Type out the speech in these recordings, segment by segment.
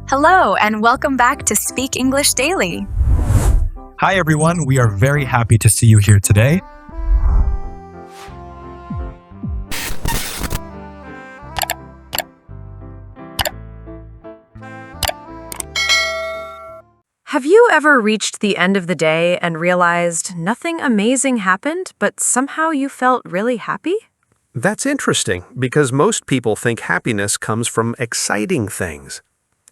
Hello, and welcome back to Speak English Daily. Hi, everyone. We are very happy to see you here today. Have you ever reached the end of the day and realized nothing amazing happened, but somehow you felt really happy? That's interesting because most people think happiness comes from exciting things.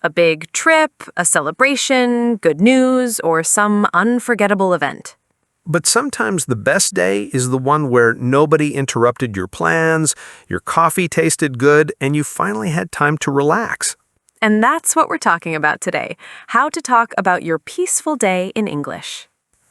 A big trip, a celebration, good news, or some unforgettable event. But sometimes the best day is the one where nobody interrupted your plans, your coffee tasted good, and you finally had time to relax. And that's what we're talking about today, how to talk about your peaceful day in English.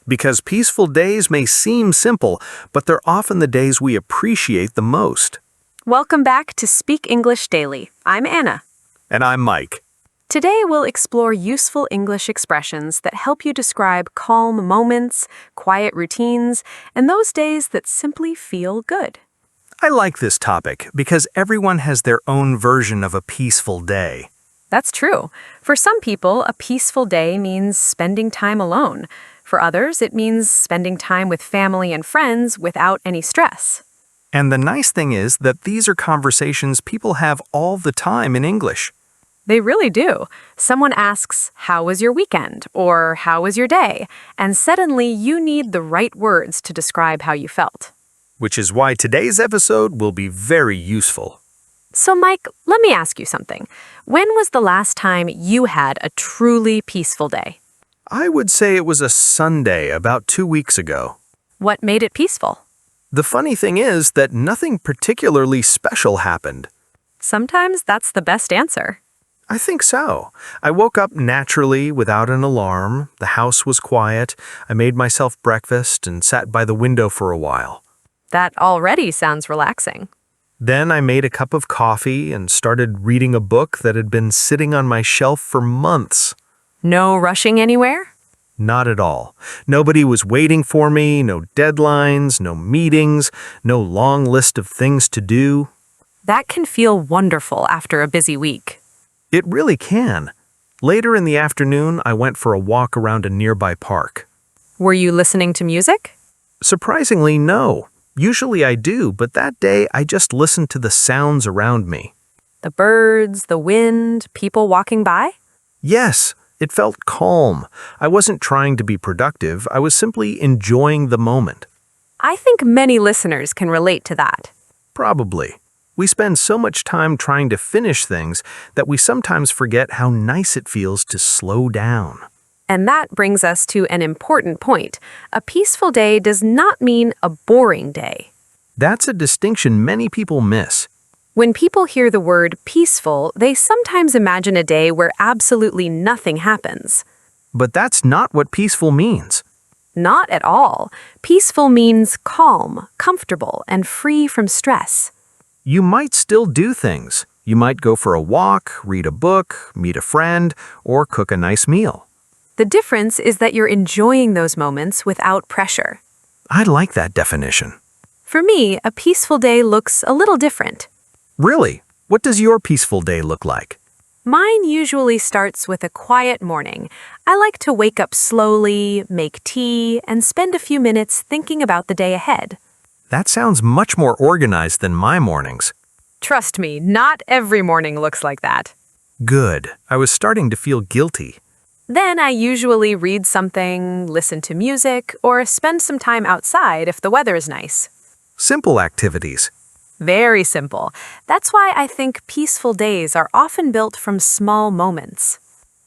Because peaceful days may seem simple, but they're often the days we appreciate the most. Welcome back to Speak English Daily. I'm Anna. And I'm Mike. Today we'll explore useful English expressions that help you describe calm moments, quiet routines, and those days that simply feel good. I like this topic because everyone has their own version of a peaceful day. That's true. For some people, a peaceful day means spending time alone. For others, it means spending time with family and friends without any stress. And the nice thing is that these are conversations people have all the time in English. They really do. Someone asks, "How was your weekend?" or "How was your day?" And suddenly you need the right words to describe how you felt. Which is why today's episode will be very useful. So, Mike, let me ask you something. When was the last time you had a truly peaceful day? I would say it was a Sunday about 2 weeks ago. What made it peaceful? The funny thing is that nothing particularly special happened. Sometimes that's the best answer. I think so. I woke up naturally without an alarm. The house was quiet. I made myself breakfast and sat by the window for a while. That already sounds relaxing. Then I made a cup of coffee and started reading a book that had been sitting on my shelf for months. No rushing anywhere? Not at all. Nobody was waiting for me, no deadlines, no meetings, no long list of things to do. That can feel wonderful after a busy week. It really can. Later in the afternoon, I went for a walk around a nearby park. Were you listening to music? Surprisingly, no. Usually I do, but that day I just listened to the sounds around me. The birds, the wind, people walking by? Yes, it felt calm. I wasn't trying to be productive. I was simply enjoying the moment. I think many listeners can relate to that. Probably. We spend so much time trying to finish things that we sometimes forget how nice it feels to slow down. And that brings us to an important point. A peaceful day does not mean a boring day. That's a distinction many people miss. When people hear the word peaceful, they sometimes imagine a day where absolutely nothing happens. But that's not what peaceful means. Not at all. Peaceful means calm, comfortable, and free from stress. You might still do things. You might go for a walk, read a book, meet a friend, or cook a nice meal. The difference is that you're enjoying those moments without pressure. I like that definition. For me, a peaceful day looks a little different. Really? What does your peaceful day look like? Mine usually starts with a quiet morning. I like to wake up slowly, make tea, and spend a few minutes thinking about the day ahead. That sounds much more organized than my mornings. Trust me, not every morning looks like that. Good. I was starting to feel guilty. Then I usually read something, listen to music, or spend some time outside if the weather is nice. Simple activities. Very simple. That's why I think peaceful days are often built from small moments.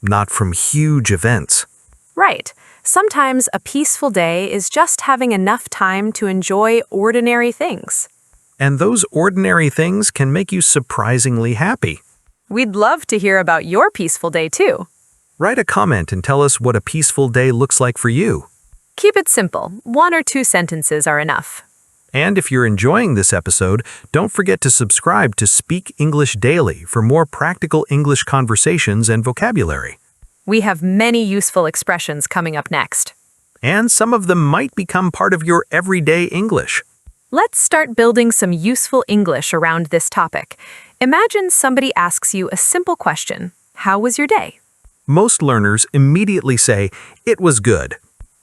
Not from huge events. Right. Sometimes a peaceful day is just having enough time to enjoy ordinary things. And those ordinary things can make you surprisingly happy. We'd love to hear about your peaceful day too. Write a comment and tell us what a peaceful day looks like for you. Keep it simple. 1 or 2 sentences are enough. And if you're enjoying this episode, don't forget to subscribe to Speak English Daily for more practical English conversations and vocabulary. We have many useful expressions coming up next. And some of them might become part of your everyday English. Let's start building some useful English around this topic. Imagine somebody asks you a simple question. How was your day? Most learners immediately say, "It was good."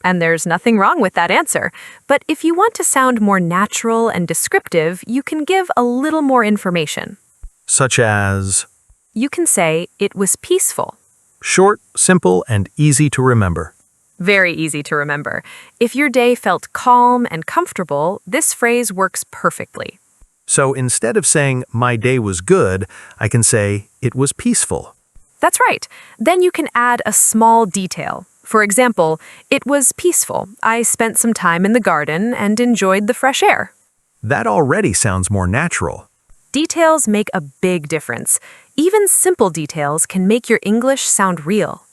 And there's nothing wrong with that answer. But if you want to sound more natural and descriptive, you can give a little more information. Such as You can say, it was peaceful. short, simple, and easy to remember. Very easy to remember. If your day felt calm and comfortable, this phrase works perfectly. So instead of saying, "My day was good," I can say, "It was peaceful." That's right. Then you can add a small detail. For example, it was peaceful. I spent some time in the garden and enjoyed the fresh air. That already sounds more natural. Details make a big difference. Even simple details can make your English sound real.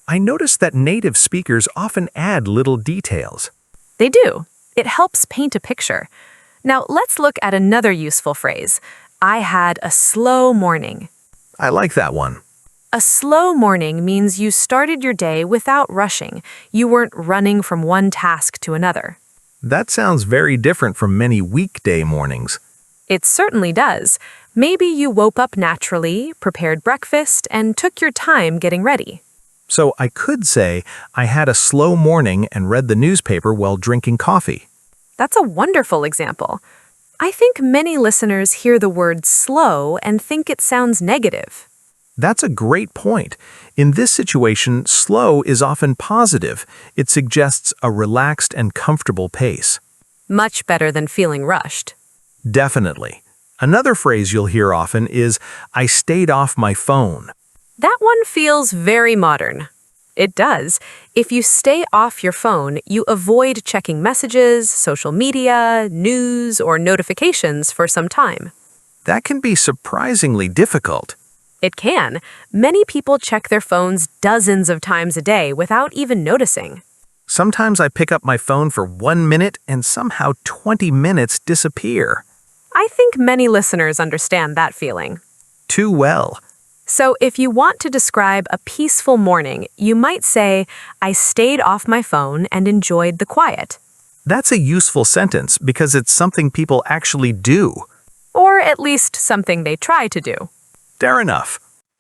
I notice that native speakers often add little details. They do. It helps paint a picture. Now, let's look at another useful phrase. I had a slow morning. I like that one. A slow morning means you started your day without rushing. You weren't running from one task to another. That sounds very different from many weekday mornings. It certainly does. Maybe you woke up naturally, prepared breakfast, and took your time getting ready. So I could say, "I had a slow morning and read the newspaper while drinking coffee." That's a wonderful example. I think many listeners hear the word slow and think it sounds negative. That's a great point. In this situation, slow is often positive. It suggests a relaxed and comfortable pace. Much better than feeling rushed. Definitely. Another phrase you'll hear often is, "I stayed off my phone." That one feels very modern. It does. If you stay off your phone, you avoid checking messages, social media, news, or notifications for some time. That can be surprisingly difficult. It can. Many people check their phones dozens of times a day without even noticing. Sometimes I pick up my phone for 1 minute and somehow 20 minutes disappear. I think many listeners understand that feeling. Too well. So if you want to describe a peaceful morning, you might say, I stayed off my phone and enjoyed the quiet. That's a useful sentence because it's something people actually do. Or at least something they try to do. Fair enough.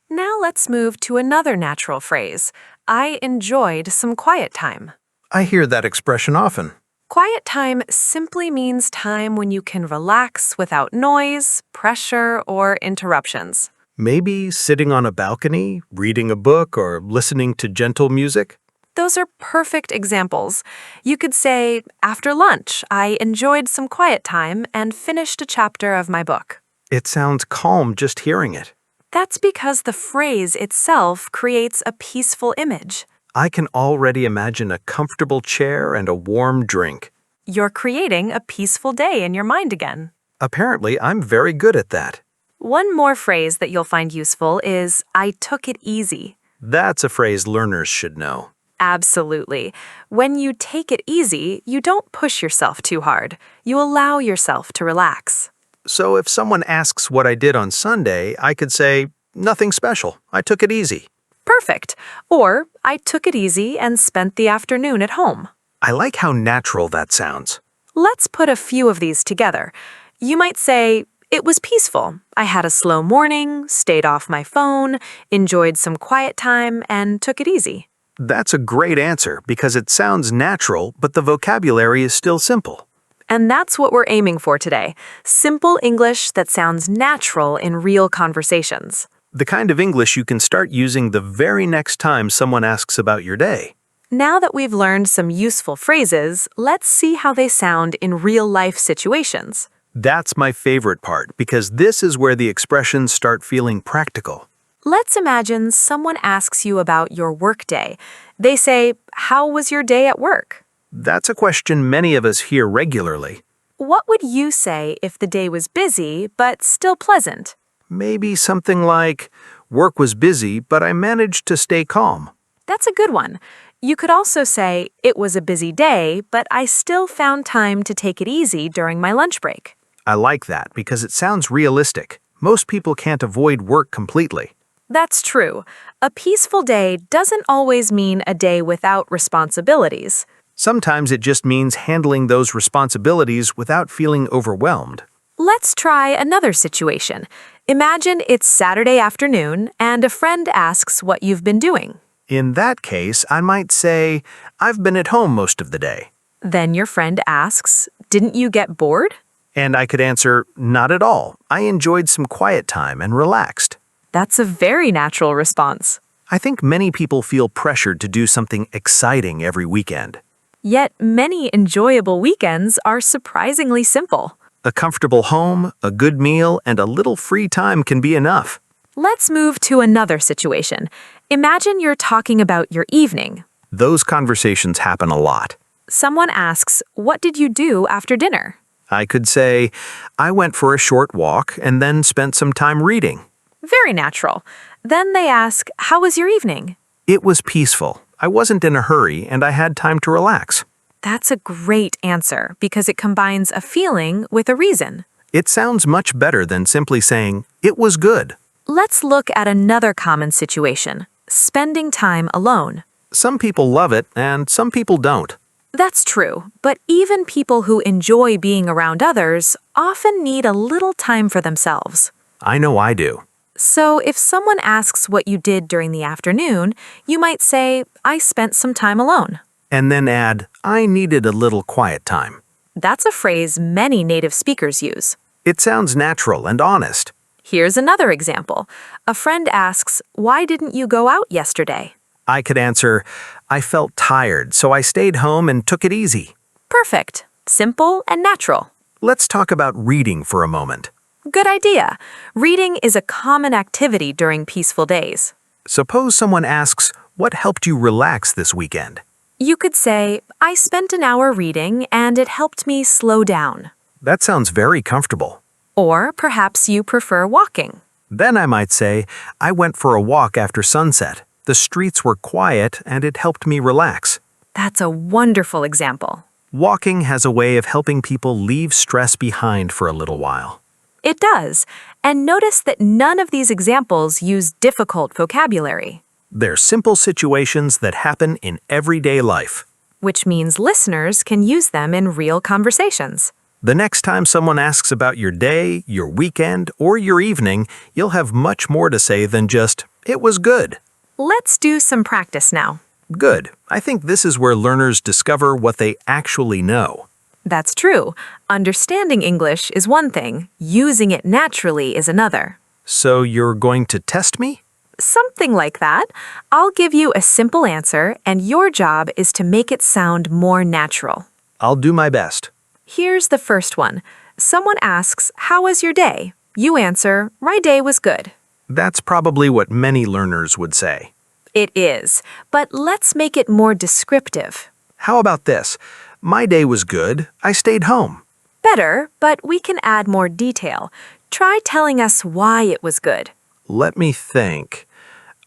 Now let's move to another natural phrase. I enjoyed some quiet time. I hear that expression often. Quiet time simply means time when you can relax without noise, pressure, or interruptions. Maybe sitting on a balcony, reading a book, or listening to gentle music? Those are perfect examples. You could say, after lunch, I enjoyed some quiet time and finished a chapter of my book. It sounds calm just hearing it. That's because the phrase itself creates a peaceful image. I can already imagine a comfortable chair and a warm drink. You're creating a peaceful day in your mind again. Apparently, I'm very good at that. One more phrase that you'll find useful is, I took it easy. That's a phrase learners should know. Absolutely. When you take it easy, you don't push yourself too hard. You allow yourself to relax. So if someone asks what I did on Sunday, I could say, nothing special. I took it easy. Perfect. Or, I took it easy and spent the afternoon at home. I like how natural that sounds. Let's put a few of these together. You might say, it was peaceful. I had a slow morning, stayed off my phone, enjoyed some quiet time, and took it easy. That's a great answer because it sounds natural, but the vocabulary is still simple. And that's what we're aiming for today. Simple English that sounds natural in real conversations. The kind of English you can start using the very next time someone asks about your day. Now that we've learned some useful phrases, let's see how they sound in real-life situations. That's my favorite part because this is where the expressions start feeling practical. Let's imagine someone asks you about your workday. They say, how was your day at work? That's a question many of us hear regularly. What would you say if the day was busy but still pleasant? Maybe something like, work was busy, but I managed to stay calm. That's a good one. You could also say, it was a busy day, but I still found time to take it easy during my lunch break. I like that because it sounds realistic. Most people can't avoid work completely. That's true. A peaceful day doesn't always mean a day without responsibilities. Sometimes it just means handling those responsibilities without feeling overwhelmed. Let's try another situation. Imagine it's Saturday afternoon and a friend asks what you've been doing. In that case, I might say, I've been at home most of the day. Then your friend asks, didn't you get bored? And I could answer, not at all. I enjoyed some quiet time and relaxed. That's a very natural response. I think many people feel pressured to do something exciting every weekend. Yet many enjoyable weekends are surprisingly simple. A comfortable home, a good meal, and a little free time can be enough. Let's move to another situation. Imagine you're talking about your evening. Those conversations happen a lot. Someone asks, what did you do after dinner? I could say, I went for a short walk and then spent some time reading. Very natural. Then they ask, how was your evening? It was peaceful. I wasn't in a hurry and I had time to relax. That's a great answer because it combines a feeling with a reason. It sounds much better than simply saying, it was good. Let's look at another common situation, spending time alone. Some people love it and some people don't. That's true, but even people who enjoy being around others often need a little time for themselves. I know I do. So if someone asks what you did during the afternoon, you might say, I spent some time alone. And then add, I needed a little quiet time. That's a phrase many native speakers use. It sounds natural and honest. Here's another example. A friend asks, why didn't you go out yesterday? I could answer, I felt tired, so I stayed home and took it easy. Perfect. Simple and natural. Let's talk about reading for a moment. Good idea. Reading is a common activity during peaceful days. Suppose someone asks, what helped you relax this weekend? You could say, I spent an hour reading and it helped me slow down. That sounds very comfortable. Or perhaps you prefer walking. Then I might say, I went for a walk after sunset. The streets were quiet and it helped me relax. That's a wonderful example. Walking has a way of helping people leave stress behind for a little while. It does. And notice that none of these examples use difficult vocabulary, They're simple situations that happen in everyday life. which means listeners can use them in real conversations. The next time someone asks about your day, your weekend, or your evening, you'll have much more to say than just, it was good. Let's do some practice now. Good. I think this is where learners discover what they actually know. That's true. Understanding English is one thing, using it naturally is another. So you're going to test me? Something like that. I'll give you a simple answer, and your job is to make it sound more natural. I'll do my best. Here's the first one. Someone asks, how was your day? You answer, my day was good. That's probably what many learners would say. It is, but let's make it more descriptive. How about this? My day was good. I stayed home. Better, but we can add more detail. Try telling us why it was good. Let me think.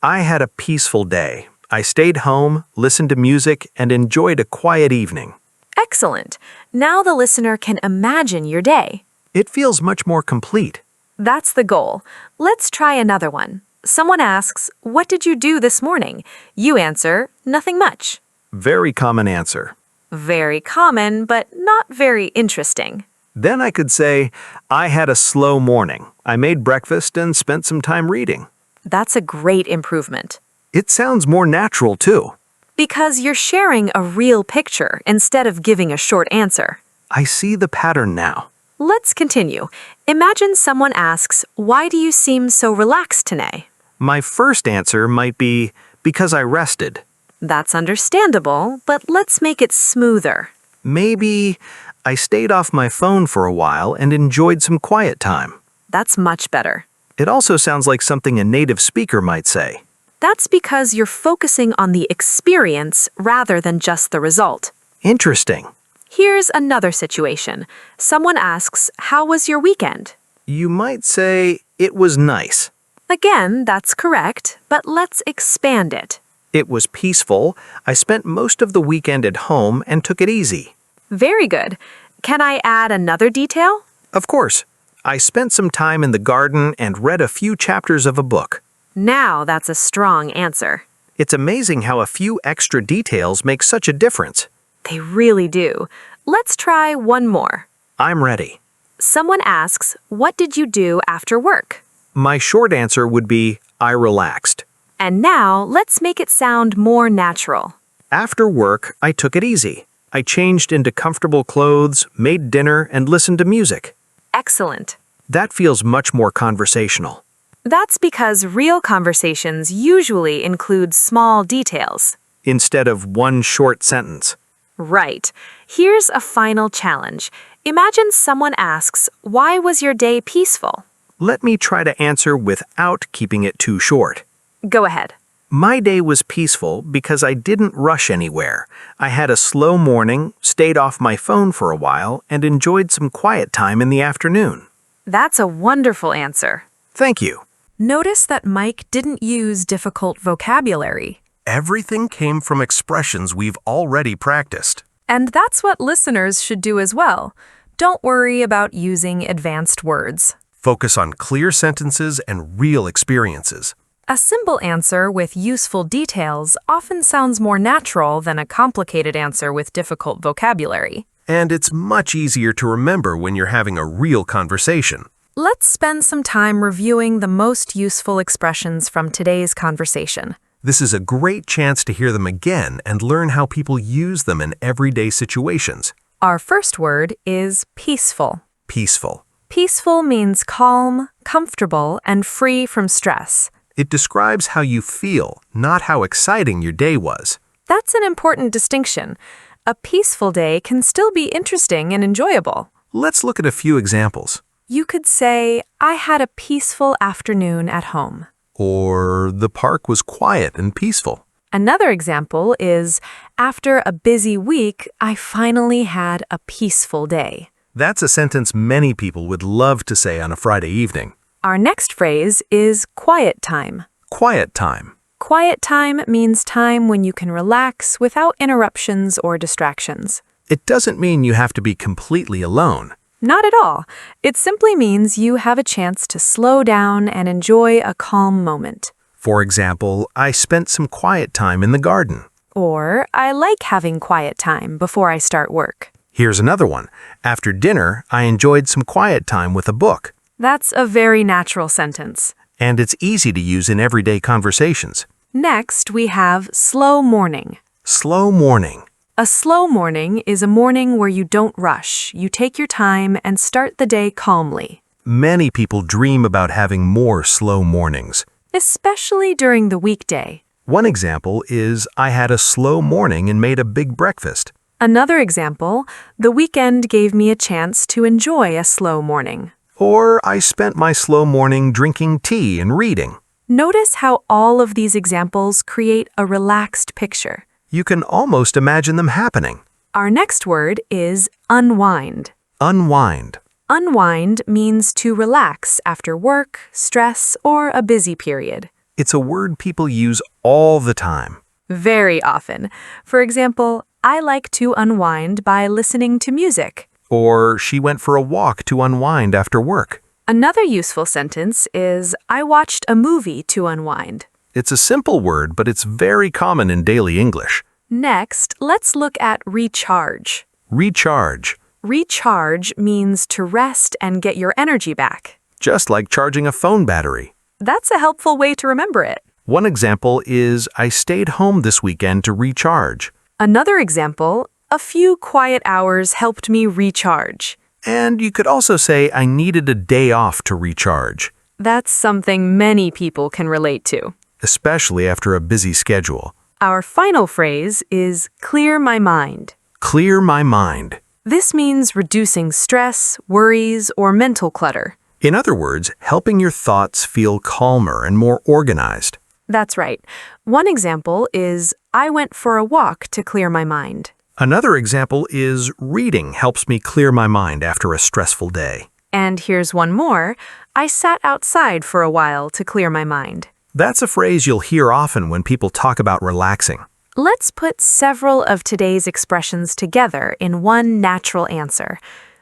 I had a peaceful day. I stayed home, listened to music, and enjoyed a quiet evening. Excellent. Now the listener can imagine your day. It feels much more complete. That's the goal. Let's try another one. Someone asks, what did you do this morning? You answer, nothing much. Very common answer. Very common, but not very interesting. Then I could say, I had a slow morning. I made breakfast and spent some time reading. That's a great improvement. It sounds more natural, too. Because you're sharing a real picture instead of giving a short answer. I see the pattern now. Let's continue. Imagine someone asks, why do you seem so relaxed today? My first answer might be, because I rested. That's understandable, but let's make it smoother. Maybe I stayed off my phone for a while and enjoyed some quiet time. That's much better. It also sounds like something a native speaker might say. That's because you're focusing on the experience rather than just the result. Interesting. Here's another situation. Someone asks, how was your weekend? You might say, it was nice. Again, that's correct, but let's expand it. It was peaceful. I spent most of the weekend at home and took it easy. Very good. Can I add another detail? Of course. I spent some time in the garden and read a few chapters of a book. Now that's a strong answer. It's amazing how a few extra details make such a difference. They really do. Let's try one more. I'm ready. Someone asks, what did you do after work? My short answer would be, I relaxed. And now, let's make it sound more natural. After work, I took it easy. I changed into comfortable clothes, made dinner, and listened to music. Excellent. That feels much more conversational. That's because real conversations usually include small details. Instead of one short sentence. Right. Here's a final challenge. Imagine someone asks, "Why was your day peaceful?" Let me try to answer without keeping it too short. Go ahead. My day was peaceful because I didn't rush anywhere. I had a slow morning, stayed off my phone for a while, and enjoyed some quiet time in the afternoon. That's a wonderful answer. Thank you. Notice that Mike didn't use difficult vocabulary. Everything came from expressions we've already practiced. And that's what listeners should do as well. Don't worry about using advanced words. Focus on clear sentences and real experiences. A simple answer with useful details often sounds more natural than a complicated answer with difficult vocabulary. And it's much easier to remember when you're having a real conversation. Let's spend some time reviewing the most useful expressions from today's conversation. This is a great chance to hear them again and learn how people use them in everyday situations. Our first word is peaceful. Peaceful. Peaceful means calm, comfortable, and free from stress. It describes how you feel, not how exciting your day was. That's an important distinction. A peaceful day can still be interesting and enjoyable. Let's look at a few examples. You could say, "I had a peaceful afternoon at home." Or the park was quiet and peaceful. Another example is, "After a busy week, I finally had a peaceful day." That's a sentence many people would love to say on a Friday evening. Our next phrase is quiet time. Quiet time. Quiet time means time when you can relax without interruptions or distractions. It doesn't mean you have to be completely alone. Not at all. It simply means you have a chance to slow down and enjoy a calm moment. For example, I spent some quiet time in the garden. Or, "I like having quiet time before I start work." Here's another one. After dinner, I enjoyed some quiet time with a book. That's a very natural sentence. And it's easy to use in everyday conversations. Next, we have slow morning. Slow morning. A slow morning is a morning where you don't rush. You take your time and start the day calmly. Many people dream about having more slow mornings. Especially during the weekday. One example is I had a slow morning and made a big breakfast. Another example, the weekend gave me a chance to enjoy a slow morning. Or I spent my slow morning drinking tea and reading. Notice how all of these examples create a relaxed picture. You can almost imagine them happening. Our next word is unwind. Unwind. Unwind means to relax after work, stress, or a busy period. It's a word people use all the time. Very often. For example, I like to unwind by listening to music. Or she went for a walk to unwind after work. Another useful sentence is, "I watched a movie to unwind." It's a simple word, but it's very common in daily English. Next, let's look at recharge. Recharge. Recharge means to rest and get your energy back. Just like charging a phone battery. That's a helpful way to remember it. One example is I stayed home this weekend to recharge. Another example, a few quiet hours helped me recharge. And you could also say I needed a day off to recharge, That's something many people can relate to. especially after a busy schedule. Our final phrase is clear my mind. Clear my mind. This means reducing stress, worries, or mental clutter. In other words, helping your thoughts feel calmer and more organized. That's right. One example is, "I went for a walk to clear my mind." Another example is reading helps me clear my mind after a stressful day. And here's one more, "I sat outside for a while to clear my mind." That's a phrase you'll hear often when people talk about relaxing. Let's put several of today's expressions together in one natural answer.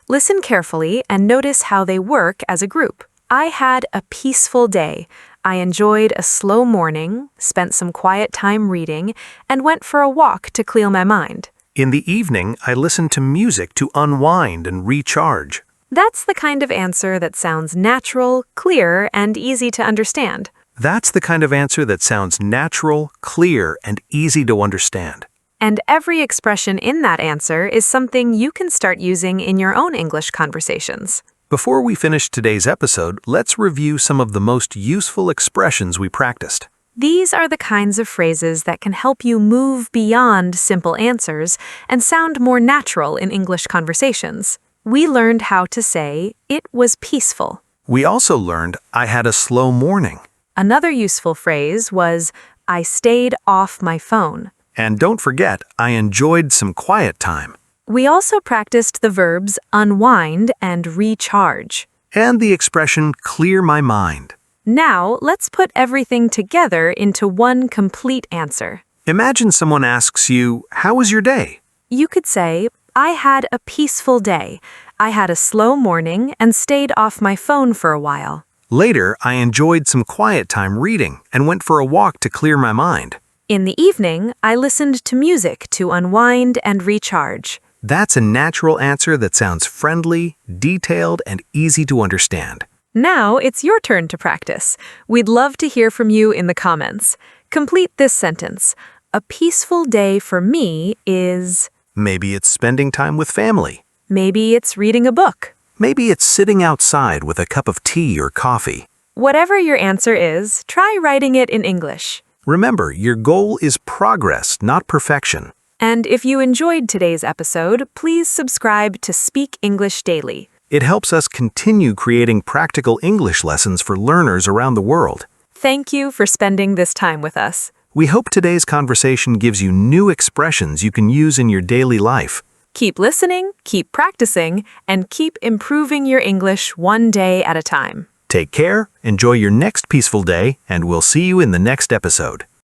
Listen carefully and notice how they work as a group. I had a peaceful day. I enjoyed a slow morning, spent some quiet time reading, and went for a walk to clear my mind. In the evening, I listened to music to unwind and recharge. That's the kind of answer that sounds natural, clear, and easy to understand. That's the kind of answer that sounds natural, clear, and easy to understand. And every expression in that answer is something you can start using in your own English conversations. Before we finish today's episode, let's review some of the most useful expressions we practiced. These are the kinds of phrases that can help you move beyond simple answers and sound more natural in English conversations. We learned how to say, "It was peaceful." We also learned, "I had a slow morning." Another useful phrase was, "I stayed off my phone." And don't forget, "I enjoyed some quiet time." We also practiced the verbs unwind and recharge. And the expression, "clear my mind." Now, let's put everything together into one complete answer. Imagine someone asks you, "How was your day?" You could say, "I had a peaceful day. I had a slow morning and stayed off my phone for a while." Later, "I enjoyed some quiet time reading and went for a walk to clear my mind." In the evening, I listened to music to unwind and recharge. That's a natural answer that sounds friendly, detailed, and easy to understand. Now it's your turn to practice. We'd love to hear from you in the comments. Complete this sentence. A peaceful day for me is... Maybe it's spending time with family. Maybe it's reading a book. Maybe it's sitting outside with a cup of tea or coffee. Whatever your answer is, try writing it in English. Remember, your goal is progress, not perfection. And if you enjoyed today's episode, please subscribe to Speak English Daily. It helps us continue creating practical English lessons for learners around the world. Thank you for spending this time with us. We hope today's conversation gives you new expressions you can use in your daily life. Keep listening, keep practicing, and keep improving your English one day at a time. Take care, enjoy your next peaceful day, and we'll see you in the next episode.